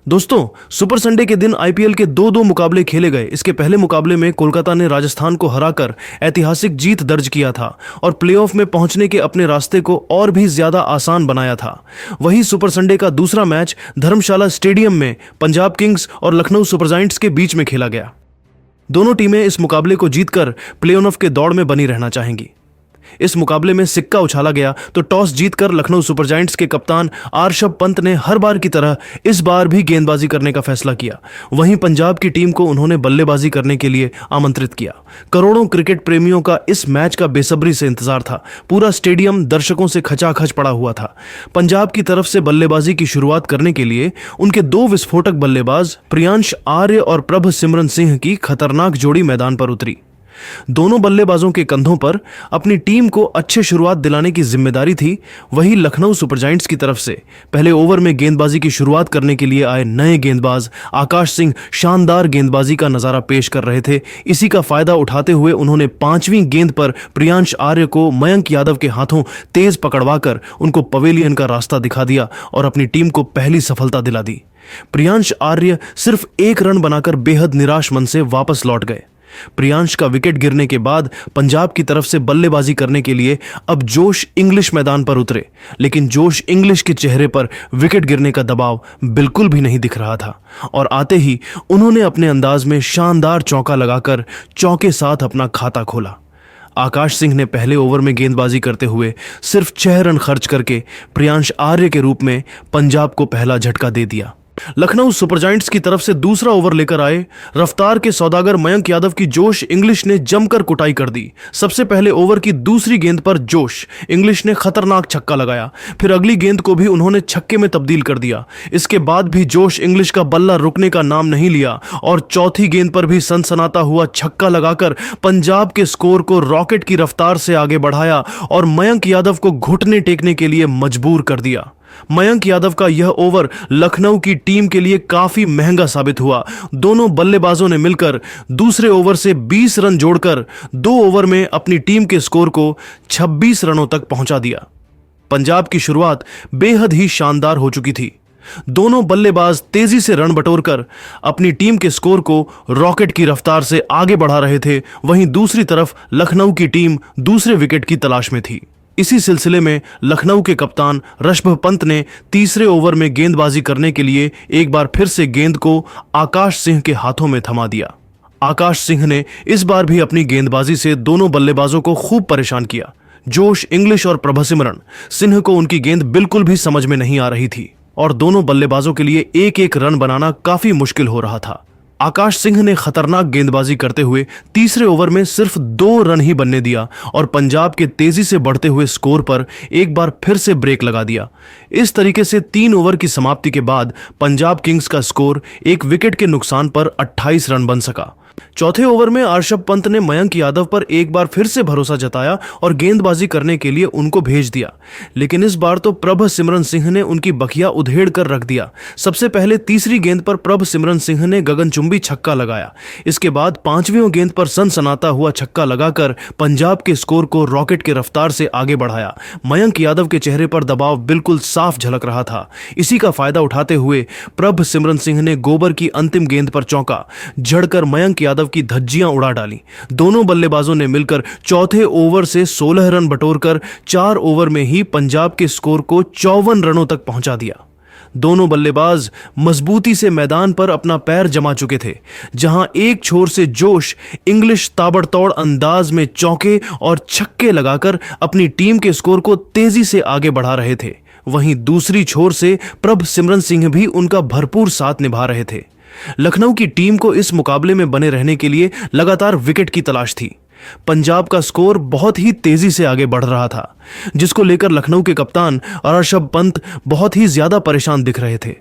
दोस्तों, super Sunday के दिन आईपीएल के दो मुकाबले खेले गए। इसके पहले मुकाबले में कोलकाता ने राजस्थान को हराकर ऐतिहासिक जीत दर्ज किया था और प्लेऑफ में पहुंचने के अपने रास्ते को और भी ज्यादा आसान बनाया था। वहीं सुपर संडे का दूसरा मैच धर्मशाला स्टेडियम में पंजाब किंग्स और लखनऊ सुपर जायंट्स के बीच में खेला गया। दोनों टीमें इस मुकाबले को जीतकर प्ले-ऑफ के दौड़ में बनी रहना चाहेंगी। इस मुकाबले में सिक्का उछाला गया तो टॉस जीतकर लखनऊ सुपर जायंट्स के कप्तान ऋषभ पंत ने हर बार की तरह इस बार भी गेंदबाजी करने का फैसला किया। वहीं पंजाब की टीम को उन्होंने बल्लेबाजी करने के लिए आमंत्रित किया। करोड़ों क्रिकेट प्रेमियों का इस मैच का बेसब्री से इंतजार था। पूरा स्टेडियम दर्शकों से खचाखच पड़ा हुआ था। पंजाब की तरफ से बल्लेबाजी की शुरुआत करने के लिए उनके दो विस्फोटक बल्लेबाज प्रियांश आर्य और प्रभ सिमरन सिंह की खतरनाक जोड़ी मैदान पर उतरी। दोनों बल्लेबाजों के कंधों पर अपनी टीम को अच्छी शुरुआत दिलाने की जिम्मेदारी थी। वहीं लखनऊ सुपर जायंट्स की तरफ से पहले ओवर में गेंदबाजी की शुरुआत करने के लिए आए नए गेंदबाज आकाश सिंह शानदार गेंदबाजी का नजारा पेश कर रहे थे। इसी का फायदा उठाते हुए उन्होंने 5वीं गेंद पर प्रियांश आर्य को मयंक यादव के हाथों तेज पकड़वाकर उनको पवेलियन का रास्ता दिखा दिया और अपनी टीम को पहली सफलता दिला दी। प्रियांश आर्य सिर्फ 1 रन बनाकर बेहद निराश मन से वापस लौट गए। प्रियांश का विकेट गिरने के बाद पंजाब की तरफ से बल्लेबाजी करने के लिए अब जोश इंग्लिश मैदान पर उतरे, लेकिन जोश इंग्लिश के चेहरे पर विकेट गिरने का दबाव बिल्कुल भी नहीं दिख रहा था और आते ही उन्होंने अपने अंदाज में शानदार चौका लगाकर चौके साथ अपना खाता खोला। आकाश सिंह ने पहले ओवर में गेंदबाजी करते हुए सिर्फ 6 रन खर्च करके प्रियांश आर्य के रूप में पंजाब को पहला झटका दे दिया। लखनऊ सुपर जायंट्स की तरफ से दूसरा ओवर लेकर आए रफ्तार के सौदागर मयंक यादव की जोश इंग्लिश ने जमकर कुटाई कर दी। सबसे पहले ओवर की दूसरी गेंद पर जोश इंग्लिश ने खतरनाक छक्का लगाया, फिर अगली गेंद को भी उन्होंने छक्के में तब्दील कर दिया। इसके बाद भी जोश इंग्लिश का बल्ला रुकने का नाम नहीं लिया और चौथी गेंद पर भी सनसनाता हुआ छक्का लगाकर पंजाब के स्कोर को रॉकेट की रफ्तार से आगे बढ़ाया और मयंक यादव को घुटने टेकने के लिए मजबूर कर दिया। मयंक यादव का यह ओवर लखनऊ की टीम के लिए काफी महंगा साबित हुआ। दोनों बल्लेबाजों ने मिलकर दूसरे ओवर से 20 रन जोड़कर 2 ओवर में अपनी टीम के स्कोर को 26 रनों तक पहुंचा दिया। पंजाब की शुरुआत बेहद ही शानदार हो चुकी थी। दोनों बल्लेबाज तेजी से रन बटोरकर अपनी टीम के स्कोर को रॉकेट की रफ्तार से आगे बढ़ा रहे थे। वहीं दूसरी तरफ लखनऊ की टीम दूसरे विकेट की तलाश में थी। इसी सिलसिले में लखनऊ के कप्तान ऋषभ पंत ने तीसरे ओवर में गेंदबाजी करने के लिए एक बार फिर से गेंद को आकाश सिंह के हाथों में थमा दिया। आकाश सिंह ने इस बार भी अपनी गेंदबाजी से दोनों बल्लेबाजों को खूब परेशान किया। जोश इंग्लिश और प्रभ सिमरन सिंह को उनकी गेंद बिल्कुल भी समझ में नहीं आ रही थी और दोनों बल्लेबाजों के लिए एक रन बनाना काफी मुश्किल हो रहा था। आकाश सिंह ने खतरनाक गेंदबाजी करते हुए तीसरे ओवर में सिर्फ 2 रन ही बनने दिया और पंजाब के तेजी से बढ़ते हुए स्कोर पर एक बार फिर से ब्रेक लगा दिया। इस तरीके से 3 ओवर की समाप्ति के बाद पंजाब किंग्स का स्कोर 1 विकेट के नुकसान पर 28 रन बन सका। चौथे ओवर में ऋषभ पंत ने मयंक यादव पर एक बार फिर से भरोसा जताया और गेंदबाजी करने के लिए उनको भेज दिया, लेकिन इस बार तो प्रभ सिमरन सिंह ने उनकी बखिया उधेड़ कर रख दिया। सबसे पहले तीसरी गेंद पर प्रभ सिमरन सिंह ने गगनचुंबी छक्का लगाया। इसके बाद 5वीं गेंद पर सनसनाता हुआ छक्का लगाकर पंजाब के स्कोर को रॉकेट की रफ्तार से आगे बढ़ाया। मयंक यादव के चेहरे पर दबाव बिल्कुल साफ झलक रहा था। इसी का फायदा उठाते हुए प्रभ सिमरन सिंह ने गोबर की अंतिम गेंद पर चौका जड़कर मयंक यादव की धज्जियां उड़ा डाली। दोनों बल्लेबाजों ने मिलकर चौथे ओवर से 16 रन बटोरकर 4 ओवर में ही पंजाब के स्कोर को 54 रनों तक पहुंचा दिया। दोनों बल्लेबाज मजबूती से मैदान पर अपना पैर जमा चुके थे। जहां एक छोर से जोश इंग्लिश ताबड़तोड़ अंदाज में चौके और छक्के लगाकर अपनी टीम के स्कोर को तेजी से आगे बढ़ा रहे थे, वहीं दूसरी छोर से प्रभ सिमरन सिंह भी उनका भरपूर साथ निभा रहे थे। लखनऊ की टीम को इस मुकाबले में बने रहने के लिए लगातार विकेट की तलाश थी। पंजाब का स्कोर बहुत ही तेजी से आगे बढ़ रहा था, जिसको लेकर लखनऊ के कप्तान ऋषभ पंत बहुत ही ज्यादा परेशान दिख रहे थे।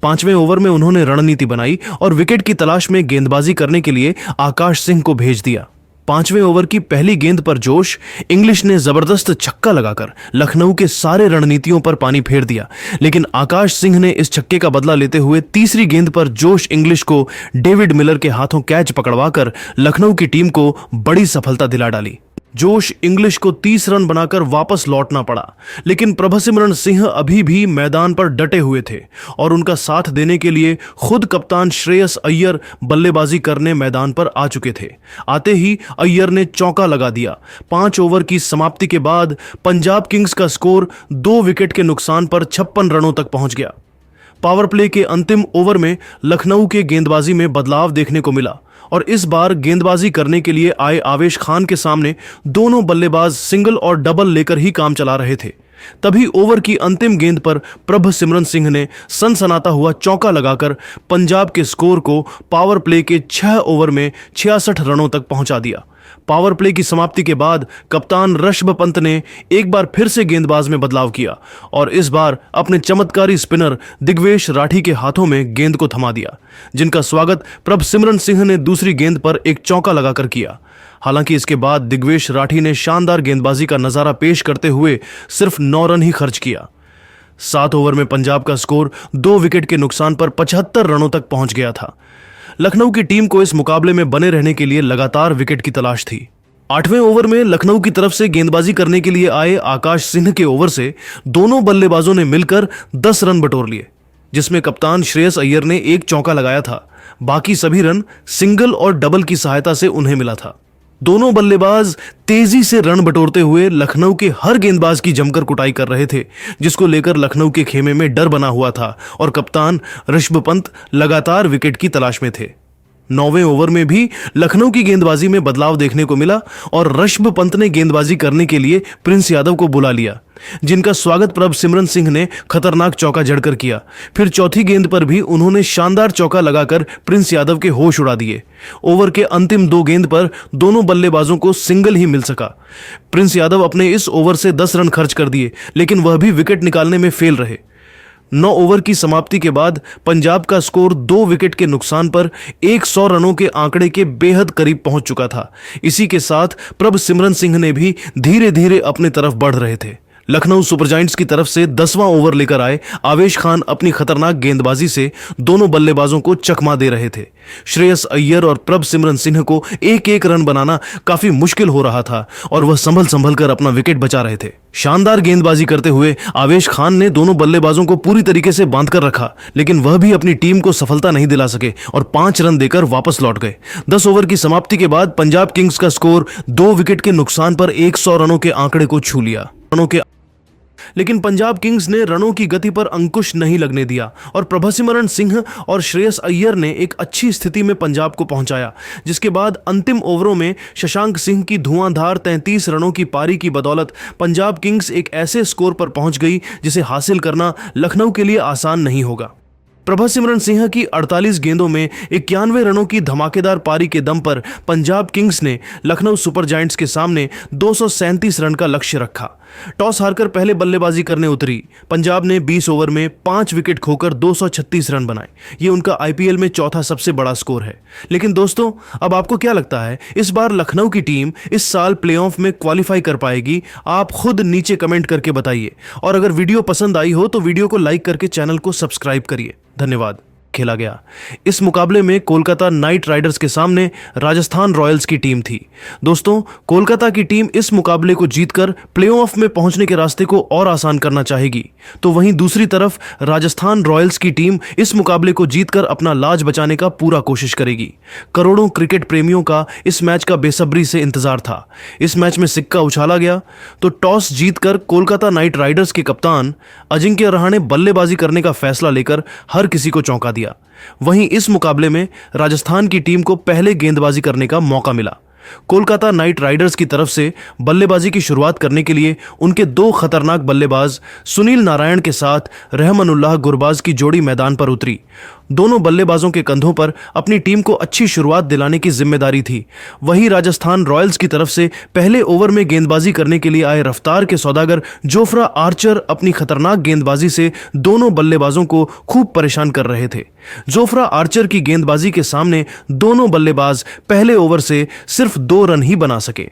5वें ओवर में उन्होंने रणनीति बनाई और विकेट की तलाश में गेंदबाजी करने के लिए आकाश सिंह को भेज दिया। 5वें ओवर की पहली गेंद पर जोश इंग्लिश ने जबरदस्त छक्का लगाकर लखनऊ के सारे रणनीतियों पर पानी फेर दिया, लेकिन आकाश सिंह ने इस छक्के का बदला लेते हुए तीसरी गेंद पर जोश इंग्लिश को डेविड मिलर के हाथों कैच पकड़वाकर लखनऊ की टीम को बड़ी सफलता दिला डाली। जोश इंग्लिश को 30 रन बनाकर वापस लौटना पड़ा, लेकिन प्रभसिमरन सिंह अभी भी मैदान पर डटे हुए थे और उनका साथ देने के लिए खुद कप्तान श्रेयस अय्यर बल्लेबाजी करने मैदान पर आ चुके थे। आते ही अय्यर ने चौका लगा दिया। 5 ओवर की समाप्ति के बाद पंजाब किंग्स का स्कोर 2 विकेट के नुकसान पर 56 रनों तक पहुंच गया। पावर प्ले के अंतिम ओवर में लखनऊ के गेंदबाजी में बदलाव देखने को मिला और इस बार गेंदबाजी करने के लिए आए आवेश खान के सामने दोनों बल्लेबाज सिंगल और डबल लेकर ही काम चला रहे थे। तभी ओवर की अंतिम गेंद पर प्रभसिमरन सिंह ने सनसनाता हुआ चौका लगाकर पंजाब के स्कोर को पावर प्ले के 6 ओवर में 66 रनों तक पहुंचा दिया। पावर प्ले की समाप्ति के बाद कप्तान ऋषभ पंत ने एक बार फिर से गेंदबाज में बदलाव किया और इस बार अपने चमत्कारी स्पिनर दिग्वेश राठी के हाथों में गेंद को थमा दिया, जिनका स्वागत प्रभसिमरन सिंह ने दूसरी गेंद पर एक चौका लगाकर किया। हालांकि इसके बाद दिग्वेश राठी ने शानदार गेंदबाजी का नजारा पेश करते हुए सिर्फ 9 रन ही खर्च किया। 7 ओवर में पंजाब का स्कोर 2 विकेट के नुकसान पर 75 रनों तक पहुंच गया था। लखनऊ की टीम को इस मुकाबले में बने रहने के लिए लगातार विकेट की तलाश थी। 8वें ओवर में लखनऊ की तरफ से गेंदबाजी करने के लिए आए आकाश सिंह के ओवर से दोनों बल्लेबाजों ने मिलकर 10 रन बटोर लिए, जिसमें कप्तान श्रेयस अय्यर ने एक चौका लगाया था। बाकी सभी रन सिंगल और डबल की सहायता से उन्हें मिला था। दोनों बल्लेबाज तेजी से रन बटोरते हुए लखनऊ के हर गेंदबाज की जमकर कुटाई कर रहे थे, जिसको लेकर लखनऊ के खेमे में डर बना हुआ था और कप्तान ऋषभ पंत लगातार विकेट की तलाश में थे। 9वें ओवर में भी लखनऊ की गेंदबाजी में बदलाव देखने को मिला और ऋषभ पंत ने गेंदबाजी करने के लिए प्रिंस यादव को बुला लिया, जिनका स्वागत प्रभसिमरन सिंह ने खतरनाक चौका जड़कर किया। फिर चौथी गेंद पर भी उन्होंने शानदार चौका लगाकर प्रिंस यादव के होश उड़ा दिए। ओवर के अंतिम 2 गेंद पर दोनों बल्लेबाजों को सिंगल ही मिल सका। प्रिंस यादव अपने इस ओवर से 10 रन खर्च कर दिए, लेकिन वह भी विकेट निकालने में फेल रहे। 9 ओवर की समाप्ति के बाद पंजाब का स्कोर 2 विकेट के नुकसान पर 100 रनों के आंकड़े के बेहद करीब पहुंच चुका था। इसी के साथ प्रभसिमरन सिंह ने भी धीरे धीरे अपने तरफ बढ़ रहे थे। लखनऊ सुपर जायंट्स की तरफ से 10वां ओवर लेकर आए आवेश खान अपनी खतरनाक गेंदबाजी से दोनों बल्लेबाजों को चकमा दे रहे थे। श्रेयस अय्यर और प्रभसिमरन सिंह को एक रन बनाना काफी मुश्किल हो रहा था और वह संभल कर अपना विकेट बचा रहे थे। शानदार गेंदबाजी करते हुए आवेश खान ने दोनों बल्लेबाजों को पूरी तरीके से बांध कर रखा, लेकिन वह भी अपनी टीम को सफलता नहीं दिला सके और 5 रन देकर वापस लौट गए। 10 ओवर की समाप्ति के बाद पंजाब किंग्स का स्कोर 2 विकेट के नुकसान पर 100 रनों के आंकड़े को छू लिया। लेकिन पंजाब किंग्स ने रनों की गति पर अंकुश नहीं लगने दिया और प्रभसिमरन सिंह और श्रेयस अय्यर ने एक अच्छी स्थिति में पंजाब को पहुंचाया, जिसके बाद अंतिम ओवरों में शशांक सिंह की धुआंधार 33 रनों की पारी की बदौलत पंजाब किंग्स एक ऐसे स्कोर पर पहुंच गई जिसे हासिल करना लखनऊ के लिए आसान नहीं होगा। प्रभसिमरन सिंह की 48 गेंदों में 91 रनों की धमाकेदार पारी के दम पर पंजाब किंग्स ने लखनऊ सुपर जायंट्स के सामने 237 रन का लक्ष्य रखा। टॉस हारकर पहले बल्लेबाजी करने उतरी पंजाब ने 20 ओवर में 5 विकेट खोकर 236 रन बनाए। ये उनका आईपीएल में चौथा सबसे बड़ा स्कोर है। लेकिन दोस्तों, अब आपको क्या लगता है, इस बार लखनऊ की टीम इस साल प्लेऑफ में क्वालिफाई कर पाएगी? आप खुद नीचे कमेंट करके बताइए और अगर वीडियो पसंद आई हो तो वीडियो को लाइक करके चैनल को सब्सक्राइब करिए। धन्यवाद। खेला गया इस मुकाबले में कोलकाता नाइट राइडर्स के सामने राजस्थान रॉयल्स की टीम थी। दोस्तों, कोलकाता की टीम इस मुकाबले को जीतकर प्लेऑफ में पहुंचने के रास्ते को और आसान करना चाहेगी, तो वहीं दूसरी तरफ राजस्थान रॉयल्स की टीम इस मुकाबले को जीतकर अपना लाज बचाने का पूरा कोशिश करेगी। करोड़ों क्रिकेट प्रेमियों का इस मैच का बेसब्री से इंतजार था। इस मैच में सिक्का उछाला गया तो टॉस जीतकर कोलकाता नाइट राइडर्स के कप्तान अजिंक्य रहाणे बल्लेबाजी करने का फैसला लेकर हर किसी को चौंका दिया। वहीं इस मुकाबले में राजस्थान की टीम को पहले गेंदबाजी करने का मौका मिला। कोलकाता नाइट राइडर्स की तरफ से बल्लेबाजी की शुरुआत करने के लिए उनके 2 खतरनाक बल्लेबाज सुनील नारायण के साथ रहमानुल्लाह गुरबाज की जोड़ी मैदान पर उतरी। दोनों बल्लेबाजों के कंधों पर अपनी टीम को अच्छी शुरुआत दिलाने की जिम्मेदारी थी। वहीं राजस्थान रॉयल्स की तरफ से पहले ओवर में गेंदबाजी करने के लिए आए रफ्तार के सौदागर जोफ्रा आर्चर अपनी खतरनाक गेंदबाजी से दोनों बल्लेबाजों को खूब परेशान कर रहे थे। जोफ्रा आर्चर की गेंदबाजी के सामने दोनों बल्लेबाज पहले ओवर से सिर्फ 2 रन ही बना सके।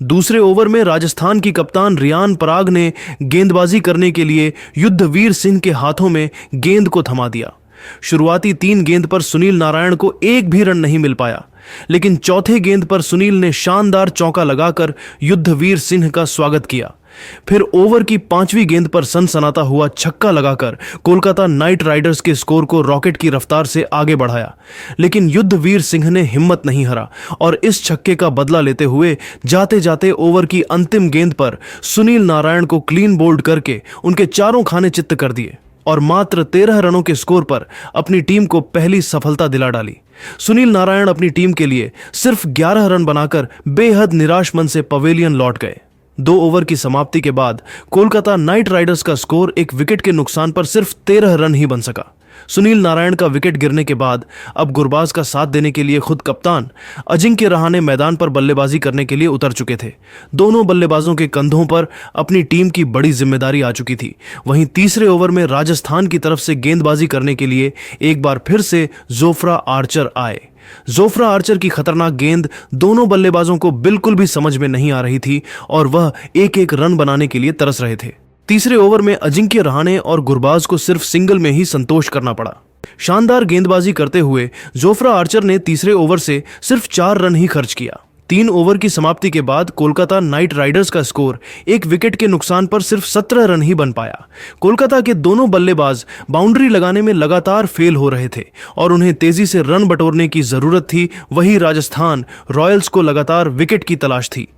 दूसरे ओवर में राजस्थान की कप्तान रियान पराग ने गेंदबाजी करने के लिए युद्धवीर सिंह के हाथों में गेंद को थमा दिया। शुरुआती 3 गेंद पर सुनील नारायण को एक भी रन नहीं मिल पाया। लेकिन चौथे गेंद पर सुनील ने शानदार चौका लगाकर युद्धवीर सिंह का स्वागत किया। फिर ओवर की 5वीं गेंद पर सनसनाता हुआ छक्का लगाकर कोलकाता नाइट राइडर्स के स्कोर को रॉकेट की रफ्तार से आगे बढ़ाया। लेकिन युद्धवीर सिंह ने हिम्मत नहीं हारा और इस छक्के का बदला लेते हुए जाते जाते ओवर की अंतिम गेंद पर सुनील नारायण को क्लीन बोल्ड करके उनके चारों खाने चित्त कर दिए और मात्र 13 रनों के स्कोर पर अपनी टीम को पहली सफलता दिला डाली। सुनील नारायण अपनी टीम के लिए सिर्फ 11 रन बनाकर बेहद निराश मन से पवेलियन लौट गए। 2 ओवर की समाप्ति के बाद कोलकाता नाइट राइडर्स का स्कोर एक विकेट के नुकसान पर सिर्फ 13 रन ही बन सका। सुनील नारायण का विकेट गिरने के बाद अब गुरबाज का साथ देने के लिए खुद कप्तान अजिंक्य रहाणे मैदान पर बल्लेबाजी करने के लिए उतर चुके थे। दोनों बल्लेबाजों के कंधों पर अपनी टीम की बड़ी जिम्मेदारी आ चुकी थी। वहीं तीसरे ओवर में राजस्थान की तरफ से गेंदबाजी करने के लिए एक बार फिर से जोफ्रा आर्चर आए। जोफ्रा आर्चर की खतरनाक गेंद दोनों बल्लेबाजों को बिल्कुल भी समझ में नहीं आ रही थी और वह एक एक रन बनाने के लिए तरस रहे थे। तीसरे ओवर में अजिंक्य रहाणे और गुरबाज को सिर्फ सिंगल में ही संतोष करना पड़ा। शानदार गेंदबाजी करते हुए जोफ्रा आर्चर ने तीसरे ओवर से सिर्फ 4 रन ही खर्च किया। 3 ओवर की समाप्ति के बाद कोलकाता नाइट राइडर्स का स्कोर एक विकेट के नुकसान पर सिर्फ 17 रन ही बन पाया। कोलकाता के दोनों बल्लेबाज बाउंड्री लगाने में लगातार फेल हो रहे थे और उन्हें तेजी से रन बटोरने की जरूरत थी। वहीं राजस्थान रॉयल्स को लगातार विकेट की तलाश थी।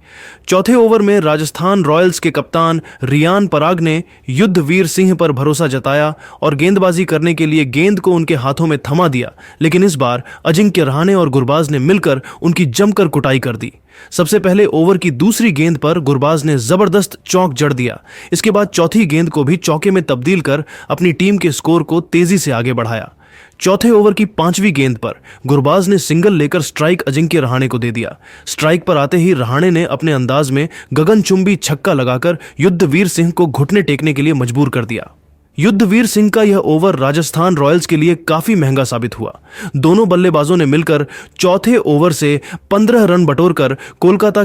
चौथे ओवर में राजस्थान रॉयल्स के कप्तान रियान पराग ने युद्धवीर सिंह पर भरोसा जताया और गेंदबाजी करने के लिए गेंद को उनके हाथों में थमा दिया। लेकिन इस बार अजिंक्य रहाणे और गुरबाज ने मिलकर उनकी जमकर कुटाई कर दी। सबसे पहले ओवर की दूसरी गेंद पर गुरबाज ने जबरदस्त चौक जड़ दिया। इसके बाद चौथी गेंद को भी चौके में तब्दील कर अपनी टीम के स्कोर को तेजी से आगे बढ़ाया। चौथे ओवर की 5वीं गेंद पर गुरबाज ने सिंगल लेकर स्ट्राइक अजिंक्य रहाणे को दे दिया। स्ट्राइक पर आते ही रहाणे ने अपने अंदाज में गगनचुंबी छक्का लगाकर युद्धवीर सिंह को घुटने टेकने के लिए मजबूर कर दिया। युद्धवीर सिंह का यह ओवर राजस्थान रॉयल्स के लिए काफी महंगा साबित हुआ। दोनों बल्लेबाजों ने मिलकर चौथे ओवर से 15 रन बटोरकर कोलकाता